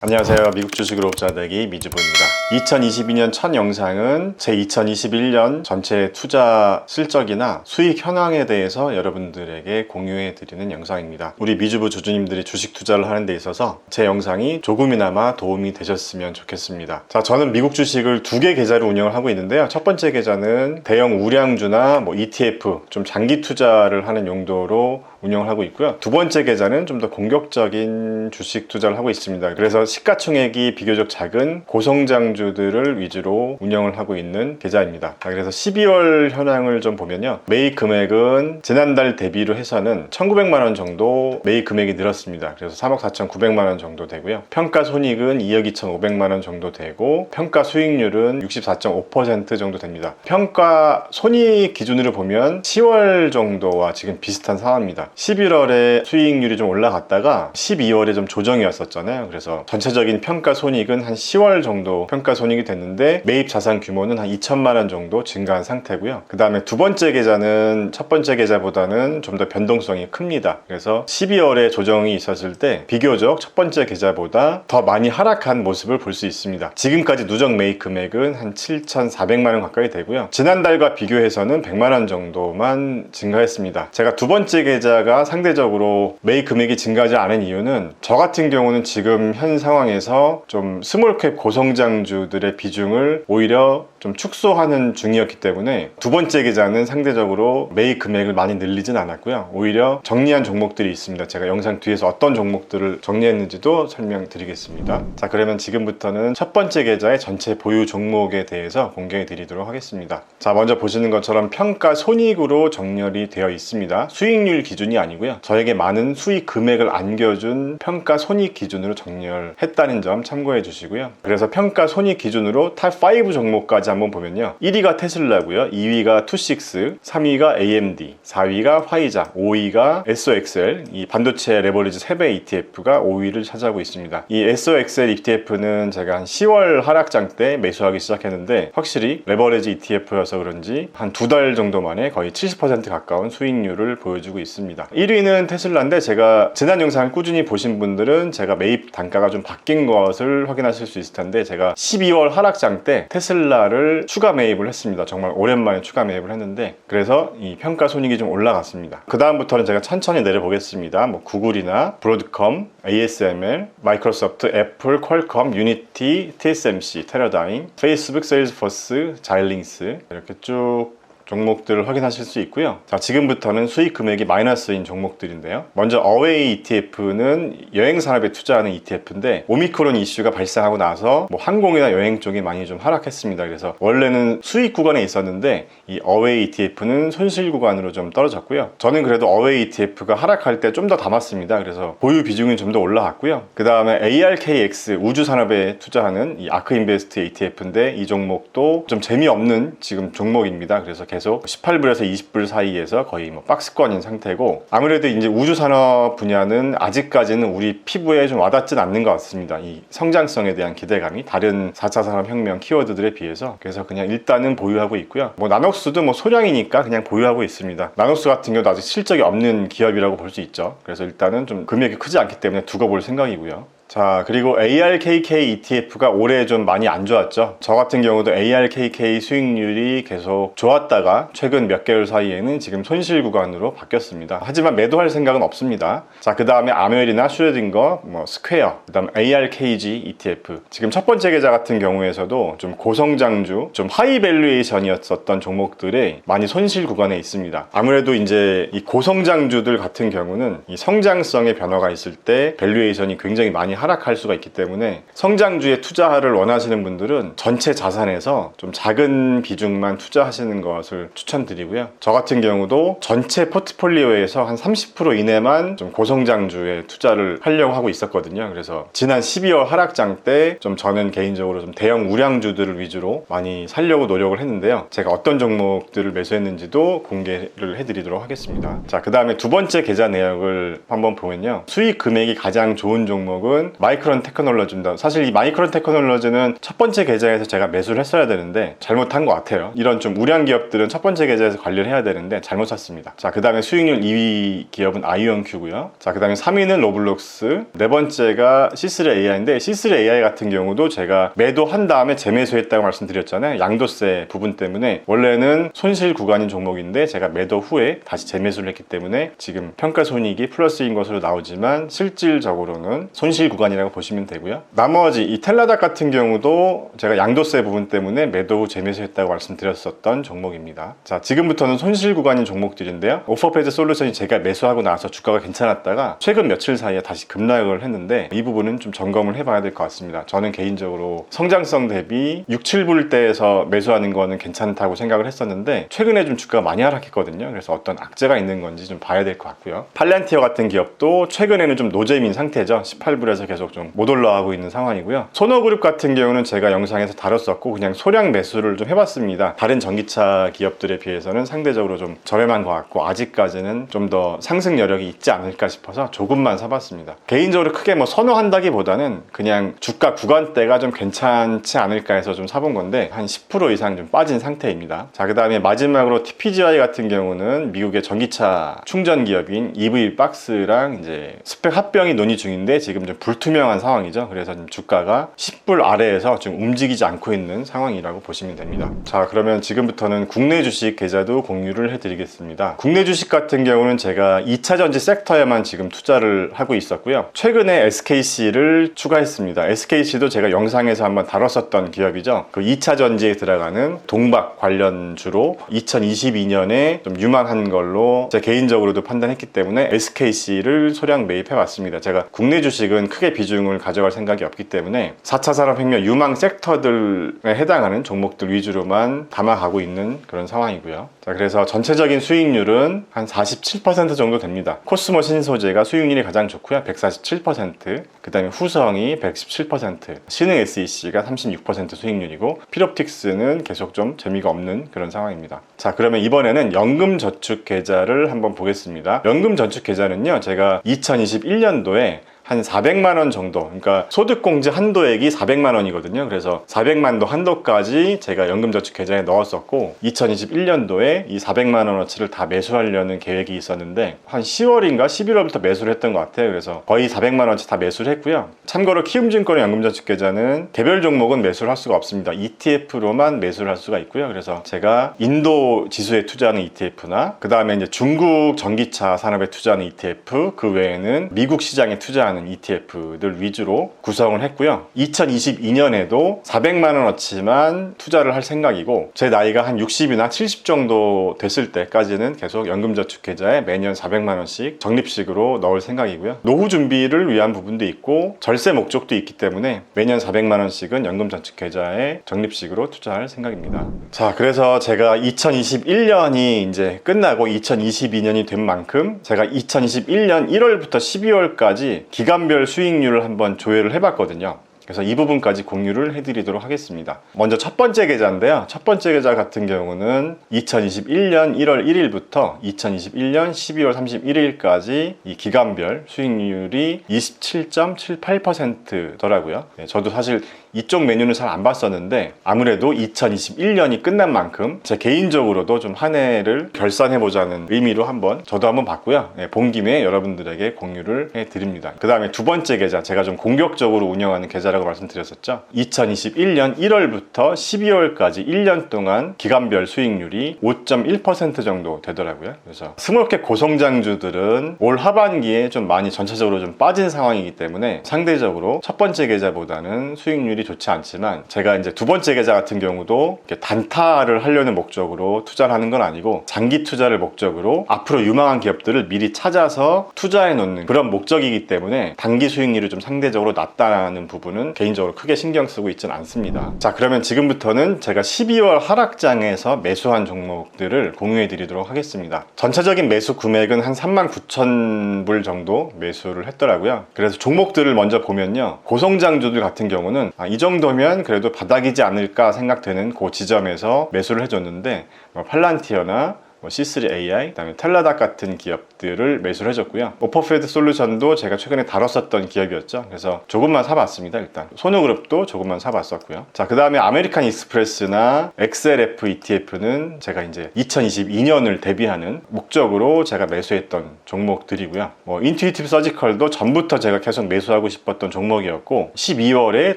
안녕하세요. 미국 주식으로 짜내기 미주부입니다. 2022년 첫 영상은 제 2021년 전체 투자 실적이나 수익 현황에 대해서 여러분들에게 공유해 드리는 영상입니다. 우리 미주부 주주님들이 주식 투자를 하는 데 있어서 제 영상이 조금이나마 도움이 되셨으면 좋겠습니다. 자, 저는 미국 주식을 두 개 계좌로 운영을 하고 있는데요. 첫 번째 계좌는 대형 우량주나 ETF, 좀 장기 투자를 하는 용도로 운영을 하고 있고요. 두 번째 계좌는 좀 더 공격적인 주식 투자를 하고 있습니다. 그래서 시가총액이 비교적 작은 고성장주들을 위주로 운영을 하고 있는 계좌입니다. 그래서 12월 현황을 좀 보면요. 매입 금액은 지난달 대비로 해서는 1,900만 원 정도 매입 금액이 늘었습니다. 그래서 3억 4,900만 원 정도 되고요. 평가 손익은 2억 2,500만 원 정도 되고 평가 수익률은 64.5% 정도 됩니다. 평가 손익 기준으로 보면 10월 정도와 지금 비슷한 상황입니다. 11월에 수익률이 좀 올라갔다가 12월에 좀 조정이 왔었잖아요. 그래서 전체적인 평가 손익은 한 10월 정도 평가 손익이 됐는데 매입 자산 규모는 한 2천만 원 정도 증가한 상태고요. 그 다음에 두 번째 계좌는 첫 번째 계좌보다는 좀 더 변동성이 큽니다. 그래서 12월에 조정이 있었을 때 비교적 첫 번째 계좌보다 더 많이 하락한 모습을 볼 수 있습니다. 지금까지 누적 매입 금액은 한 7,400만 원 가까이 되고요. 지난달과 비교해서는 100만 원 정도만 증가했습니다. 제가 두 번째 계좌가 상대적으로 매입 금액이 증가하지 않은 이유는 저 같은 경우는 지금 현 상황에서 좀 스몰캡 고성장주들의 비중을 오히려 좀 축소하는 중이었기 때문에 두 번째 계좌는 상대적으로 매입 금액을 많이 늘리진 않았고요. 오히려 정리한 종목들이 있습니다. 제가 영상 뒤에서 어떤 종목들을 정리했는지도 설명드리겠습니다. 자, 그러면 지금부터는 첫 번째 계좌의 전체 보유 종목에 대해서 공개해 드리도록 하겠습니다. 자, 먼저 보시는 것처럼 평가 손익으로 정렬이 되어 있습니다. 수익률 기준이 아니고요. 저에게 많은 수익 금액을 안겨준 평가 손익 기준으로 정렬했다는 점 참고해 주시고요. 그래서 평가 손익 기준으로 탑5 종목까지 한번 보면요. 1위가 테슬라고요. 2위가 투식스, 3위가 AMD, 4위가 화이자, 5위가 SOXL, 이 반도체 레버리지 3배 ETF가 5위를 차지하고 있습니다. 이 SOXL ETF는 제가 한 10월 하락장 때 매수하기 시작했는데 확실히 레버리지 ETF여서 그런지 한 두 달 정도 만에 거의 70% 가까운 수익률을 보여주고 있습니다. 1위는 테슬라인데 제가 지난 영상을 꾸준히 보신 분들은 제가 매입 단가가 좀 바뀐 것을 확인하실 수 있을 텐데 제가 12월 하락장 때 테슬라를 추가 매입을 했습니다. 정말 오랜만에 추가 매입을 했는데 그래서 이 평가 손익이 좀 올라갔습니다. 그 다음부터는 제가 천천히 내려보겠습니다. 뭐 구글이나 브로드컴, ASML, 마이크로소프트, 애플, 퀄컴, 유니티, TSMC, 테라다임, 페이스북, 세일즈포스, 자일링스 이렇게 쭉 종목들을 확인하실 수 있고요. 자, 지금부터는 수익 금액이 마이너스인 종목들인데요. 먼저 어웨이 ETF는 여행 산업에 투자하는 ETF인데 오미크론 이슈가 발생하고 나서 뭐 항공이나 여행 쪽이 많이 좀 하락했습니다. 그래서 원래는 수익 구간에 있었는데 이 어웨이 ETF는 손실 구간으로 좀 떨어졌고요. 저는 그래도 어웨이 ETF가 하락할 때 좀 더 담았습니다. 그래서 보유 비중이 좀 더 올라갔고요. 그 다음에 ARKX 우주 산업에 투자하는 이 아크인베스트 ETF인데 이 종목도 좀 재미없는 지금 종목입니다. 그래서 계속 18불에서 20불 사이에서 거의 뭐 박스권인 상태고 아무래도 이제 우주산업 분야는 아직까지는 우리 피부에 좀 와닿진 않는 것 같습니다. 이 성장성에 대한 기대감이 다른 4차 산업혁명 키워드들에 비해서 그래서 그냥 일단은 보유하고 있고요. 뭐 나녹스도 뭐 소량이니까 그냥 보유하고 있습니다. 나녹스 같은 경우도 아직 실적이 없는 기업이라고 볼 수 있죠. 그래서 일단은 좀 금액이 크지 않기 때문에 두고 볼 생각이고요. 자, 그리고 ARKK ETF가 올해 좀 많이 안 좋았죠. 저 같은 경우도 ARKK 수익률이 계속 좋았다가 최근 몇 개월 사이에는 지금 손실 구간으로 바뀌었습니다. 하지만 매도할 생각은 없습니다. 자, 그 다음에 아멜이나 슈레딩거, 뭐 스퀘어, 그 다음 ARKG ETF. 지금 첫 번째 계좌 같은 경우에서도 좀 고성장주, 좀 하이 밸류에이션이었었던 종목들이 많이 손실 구간에 있습니다. 아무래도 이제 이 고성장주들 같은 경우는 이 성장성의 변화가 있을 때 밸류에이션이 굉장히 많이 하락할 수가 있기 때문에 성장주에 투자를 원하시는 분들은 전체 자산에서 좀 작은 비중만 투자하시는 것을 추천드리고요. 저 같은 경우도 전체 포트폴리오에서 한 30% 이내만 좀 고성장주에 투자를 하려고 하고 있었거든요. 그래서 지난 12월 하락장 때 좀 저는 개인적으로 좀 대형 우량주들을 위주로 많이 살려고 노력을 했는데요. 제가 어떤 종목들을 매수했는지도 공개를 해드리도록 하겠습니다. 자, 그 다음에 두 번째 계좌 내역을 한번 보면요. 수익 금액이 가장 좋은 종목은 경우는 마이크론 테크놀로지입니다. 사실 이 마이크론 테크놀로지는 첫 번째 계좌에서 제가 매수를 했어야 되는데 잘못한 것 같아요. 이런 좀 우량 기업들은 첫 번째 계좌에서 관리를 해야 되는데 잘못 샀습니다. 자, 그 다음에 수익률 2위 기업은 아이온큐고요. 자, 그 다음에 3위는 로블록스, 네 번째가 C3AI인데 C3AI 같은 경우도 제가 매도한 다음에 재매수했다고 말씀드렸잖아요. 양도세 부분 때문에 원래는 손실 구간인 종목인데 제가 매도 후에 다시 재매수를 했기 때문에 지금 평가손익이 플러스인 것으로 나오지만 실질적으로는 손실 구간이라고 보시면 되고요. 나머지 이 텔라닥 같은 경우도 제가 양도세 부분 때문에 매도 후 재매수했다고 말씀드렸었던 종목입니다. 자, 지금부터는 손실 구간인 종목들인데요. 오퍼페이드 솔루션이 제가 매수하고 나서 주가가 괜찮았다가 최근 며칠 사이에 다시 급락을 했는데 이 부분은 좀 점검을 해봐야 될 것 같습니다. 저는 개인적으로 성장성 대비 6, 7불대에서 매수하는 거는 괜찮다고 생각을 했었는데 최근에 좀 주가가 많이 하락했거든요. 그래서 어떤 악재가 있는 건지 좀 봐야 될 것 같고요. 팔란티어 같은 기업도 최근에는 좀 노잼인 상태죠. 18불에서 계속 좀 못 올라가고 있는 상황이고요. 소너그룹 같은 경우는 제가 영상에서 다뤘었고 그냥 소량 매수를 좀 해봤습니다. 다른 전기차 기업들에 비해서는 상대적으로 좀 저렴한 것 같고 아직까지는 좀 더 상승 여력이 있지 않을까 싶어서 조금만 사봤습니다. 개인적으로 크게 뭐 선호한다기보다는 그냥 주가 구간대가 좀 괜찮지 않을까 해서 좀 사본 건데 한 10% 이상 좀 빠진 상태입니다. 자, 그 다음에 마지막으로 TPGI 같은 경우는 미국의 전기차 충전 기업인 EV박스랑 이제 스펙 합병이 논의 중인데 지금 좀 불투명한 상황이죠. 그래서 좀 주가가 10불 아래에서 좀 움직이지 않고 있는 상황이라고 보시면 됩니다. 자, 그러면 지금부터는 국내 주식 계좌도 공유를 해드리겠습니다. 국내 주식 같은 경우는 제가 2차전지 섹터에만 지금 투자를 하고 있었고요. 최근에 SKC를 추가했습니다. SKC도 제가 영상에서 한번 다뤘었던 기업이죠. 그 2차전지에 들어가는 동박 관련주로 2022년에 좀 유망한 걸로 제 개인적으로도 판단했기 때문에 SKC를 소량 매입해봤습니다. 제가 국내 주식은 크게 비중을 가져갈 생각이 없기 때문에 4차 산업혁명 유망 섹터들에 해당하는 종목들 위주로만 담아가고 있는 그런 상황이고요. 자, 그래서 전체적인 수익률은 한 47% 정도 됩니다. 코스모 신소재가 수익률이 가장 좋고요. 147%, 그 다음에 후성이 117%, 신흥 SEC가 36% 수익률이고 필옵틱스는 계속 좀 재미가 없는 그런 상황입니다. 자, 그러면 이번에는 연금저축계좌를 한번 보겠습니다. 연금저축계좌는요, 제가 2021년도에 한 400만 원 정도, 그러니까 소득공제 한도액이 400만 원이거든요. 그래서 400만 원 한도까지 제가 연금저축 계좌에 넣었었고 2021년도에 이 400만 원어치를 다 매수하려는 계획이 있었는데 한 10월인가 11월부터 매수를 했던 것 같아요. 그래서 거의 400만 원어치 다 매수를 했고요. 참고로 키움증권의 연금저축 계좌는 개별 종목은 매수를 할 수가 없습니다. ETF로만 매수를 할 수가 있고요. 그래서 제가 인도 지수에 투자하는 ETF나 그 다음에 이제 중국 전기차 산업에 투자하는 ETF, 그 외에는 미국 시장에 투자하는 ETF들 위주로 구성을 했고요. 2022년에도 400만 원어치만 투자를 할 생각이고 제 나이가 한 60이나 70 정도 됐을 때까지는 계속 연금저축 계좌에 매년 400만 원씩 적립식으로 넣을 생각이고요. 노후 준비를 위한 부분도 있고 절세 목적도 있기 때문에 매년 400만 원씩은 연금저축 계좌에 적립식으로 투자할 생각입니다. 자, 그래서 제가 2021년이 이제 끝나고 2022년이 된 만큼 제가 2021년 1월부터 12월까지 기간별 수익률을 한번 조회를 해봤거든요. 그래서 이 부분까지 공유를 해드리도록 하겠습니다. 먼저 첫 번째 계좌인데요. 첫 번째 계좌 같은 경우는 2021년 1월 1일부터 2021년 12월 31일까지 이 기간별 수익률이 27.78%더라고요. 저도 사실 이쪽 메뉴는 잘 안 봤었는데 아무래도 2021년이 끝난 만큼 제 개인적으로도 좀 한 해를 결산해보자는 의미로 저도 한번 봤고요. 본 김에 여러분들에게 공유를 해드립니다. 그 다음에 두 번째 계좌, 제가 좀 공격적으로 운영하는 계좌라고 말씀드렸었죠. 2021년 1월부터 12월까지 1년 동안 기간별 수익률이 5.1% 정도 되더라고요. 그래서 스몰캡 고성장주들은 올 하반기에 좀 많이 전체적으로 좀 빠진 상황이기 때문에 상대적으로 첫 번째 계좌보다는 수익률이 좋지 않지만 제가 이제 두 번째 계좌 같은 경우도 단타를 하려는 목적으로 투자를 하는 건 아니고 장기 투자를 목적으로 앞으로 유망한 기업들을 미리 찾아서 투자해 놓는 그런 목적이기 때문에 단기 수익률이 좀 상대적으로 낮다는 부분은 개인적으로 크게 신경 쓰고 있지는 않습니다. 자, 그러면 지금부터는 제가 12월 하락장에서 매수한 종목들을 공유해 드리도록 하겠습니다. 전체적인 매수 금액은 한 39,000불 정도 매수를 했더라고요. 그래서 종목들을 먼저 보면요, 고성장주들 같은 경우는 이 정도면 그래도 바닥이지 않을까 생각되는 그 지점에서 매수를 해줬는데 팔란티어나 C3AI, 그다음에 텔라닥 같은 기업들을 매수를 해줬고요. 오퍼필드 솔루션도 제가 최근에 다뤘었던 기업이었죠. 그래서 조금만 사봤습니다. 일단 소노그룹도 조금만 사봤었고요. 자, 그 다음에 아메리칸 익스프레스나 XLF ETF는 제가 이제 2022년을 대비하는 목적으로 제가 매수했던 종목들이고요. 인투이티브 서지컬도 전부터 제가 계속 매수하고 싶었던 종목이었고 12월에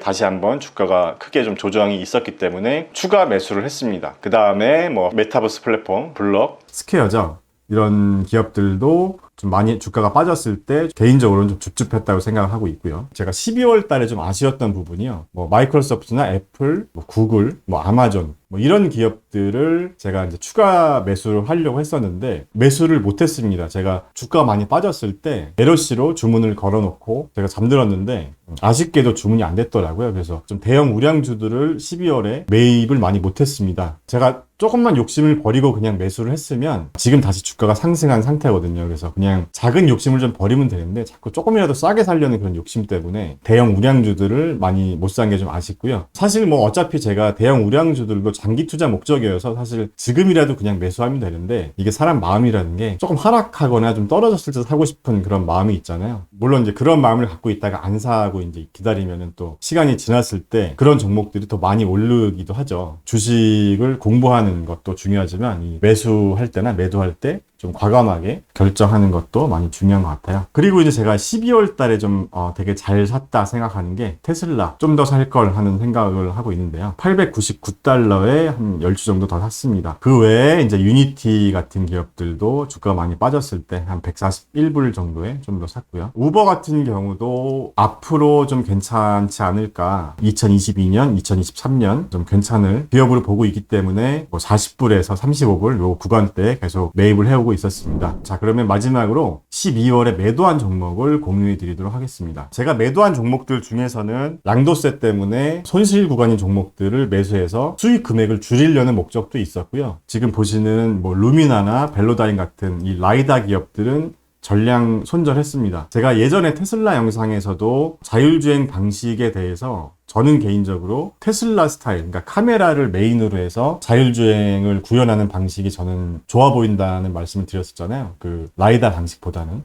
다시 한번 주가가 크게 좀 조정이 있었기 때문에 추가 매수를 했습니다. 그 다음에 메타버스 플랫폼 블럭, 스퀘어죠. 이런 기업들도 좀 많이 주가가 빠졌을 때 개인적으로는 좀 줍줍했다고 생각을 하고 있고요. 제가 12월 달에 좀 아쉬웠던 부분이요. 마이크로소프트나 애플, 구글, 아마존 이런 기업들을 제가 이제 추가 매수를 하려고 했었는데 매수를 못했습니다. 제가 주가가 많이 빠졌을 때 LOC로 주문을 걸어놓고 제가 잠들었는데 아쉽게도 주문이 안 됐더라고요. 그래서 좀 대형 우량주들을 12월에 매입을 많이 못했습니다. 제가 조금만 욕심을 버리고 그냥 매수를 했으면 지금 다시 주가가 상승한 상태거든요. 그래서 그냥 작은 욕심을 좀 버리면 되는데 자꾸 조금이라도 싸게 살려는 그런 욕심 때문에 대형 우량주들을 많이 못 산 게 좀 아쉽고요. 사실 어차피 제가 대형 우량주들도 장기 투자 목적이어서 사실 지금이라도 그냥 매수하면 되는데 이게 사람 마음이라는 게 조금 하락하거나 좀 떨어졌을 때 사고 싶은 그런 마음이 있잖아요. 물론 이제 그런 마음을 갖고 있다가 안 사고 이제 기다리면은 또 시간이 지났을 때 그런 종목들이 더 많이 오르기도 하죠. 주식을 공부하는 것도 중요하지만 이 매수할 때나 매도할 때 좀 과감하게 결정하는 것도 많이 중요한 것 같아요. 그리고 이제 제가 12월 달에 좀 되게 잘 샀다 생각하는 게 테슬라 좀 더 살 걸 하는 생각을 하고 있는데요. $899에 한 10주 정도 더 샀습니다. 그 외에 이제 유니티 같은 기업들도 주가가 많이 빠졌을 때 한 141불 정도에 좀 더 샀고요. 우버 같은 경우도 앞으로 좀 괜찮지 않을까 2022년, 2023년 좀 괜찮을 기업으로 보고 있기 때문에 40불에서 35불 요 구간대에 계속 매입을 해오고 있었습니다. 자, 그러면 마지막으로 12월에 매도한 종목을 공유해 드리도록 하겠습니다. 제가 매도한 종목들 중에서는 양도세 때문에 손실 구간인 종목들을 매수해서 수익 금액을 줄이려는 목적도 있었고요. 지금 보시는 루미나나 벨로다인 같은 이 라이다 기업들은 전량 손절했습니다. 제가 예전에 테슬라 영상에서도 자율주행 방식에 대해서 저는 개인적으로 테슬라 스타일, 그러니까 카메라를 메인으로 해서 자율주행을 구현하는 방식이 저는 좋아 보인다는 말씀을 드렸었잖아요. 그 라이다 방식보다는.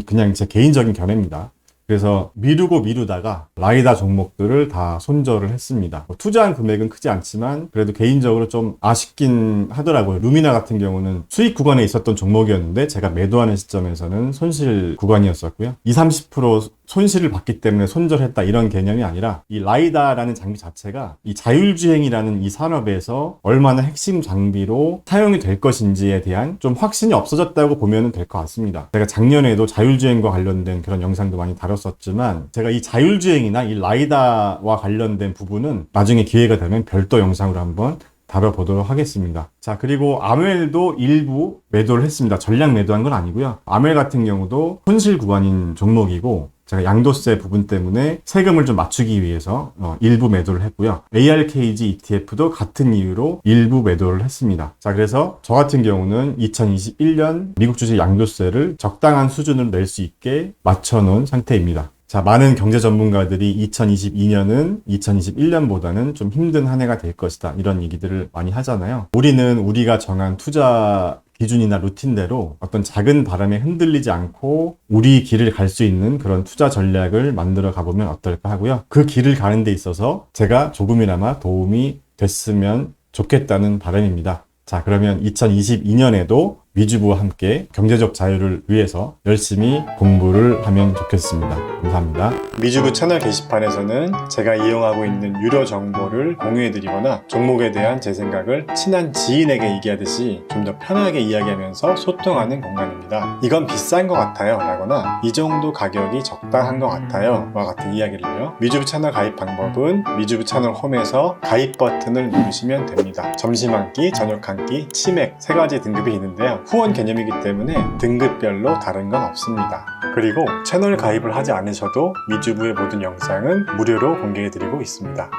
그냥 제 개인적인 견해입니다. 그래서 미루다가 라이다 종목들을 다 손절을 했습니다. 투자한 금액은 크지 않지만 그래도 개인적으로 좀 아쉽긴 하더라고요. 루미나 같은 경우는 수익 구간에 있었던 종목이었는데 제가 매도하는 시점에서는 손실 구간이었었고요. 20-30% 손실을 봤기 때문에 손절했다 이런 개념이 아니라 이 라이다라는 장비 자체가 이 자율주행이라는 이 산업에서 얼마나 핵심 장비로 사용이 될 것인지에 대한 좀 확신이 없어졌다고 보면 될 것 같습니다. 제가 작년에도 자율주행과 관련된 그런 영상도 많이 다뤘었지만 제가 이 자율주행이나 이 라이다와 관련된 부분은 나중에 기회가 되면 별도 영상으로 한번 다뤄보도록 하겠습니다. 자, 그리고 아멜도 일부 매도를 했습니다. 전량 매도한 건 아니고요. 아멜 같은 경우도 손실 구간인 종목이고 제가 양도세 부분 때문에 세금을 좀 맞추기 위해서 일부 매도를 했고요. ARKG ETF도 같은 이유로 일부 매도를 했습니다. 자, 그래서 저 같은 경우는 2021년 미국 주식 양도세를 적당한 수준으로 낼 수 있게 맞춰놓은 상태입니다. 자, 많은 경제 전문가들이 2022년은 2021년보다는 좀 힘든 한 해가 될 것이다. 이런 얘기들을 많이 하잖아요. 우리는 우리가 정한 투자 기준이나 루틴대로 어떤 작은 바람에 흔들리지 않고 우리 길을 갈 수 있는 그런 투자 전략을 만들어 가보면 어떨까 하고요. 그 길을 가는 데 있어서 제가 조금이나마 도움이 됐으면 좋겠다는 바람입니다. 자, 그러면 2022년에도 미주부와 함께 경제적 자유를 위해서 열심히 공부를 하면 좋겠습니다. 감사합니다. 미주부 채널 게시판에서는 제가 이용하고 있는 유료 정보를 공유해드리거나 종목에 대한 제 생각을 친한 지인에게 얘기하듯이 좀 더 편하게 이야기하면서 소통하는 공간입니다. 이건 비싼 것 같아요 라거나 이 정도 가격이 적당한 것 같아요 와 같은 이야기를요. 미주부 채널 가입 방법은 미주부 채널 홈에서 가입 버튼을 누르시면 됩니다. 점심 한 끼, 저녁 한 끼, 치맥 3가지 등급이 있는데요. 후원 개념이기 때문에 등급별로 다른 건 없습니다. 그리고 채널 가입을 하지 않으셔도 미주부의 모든 영상은 무료로 공개해드리고 있습니다.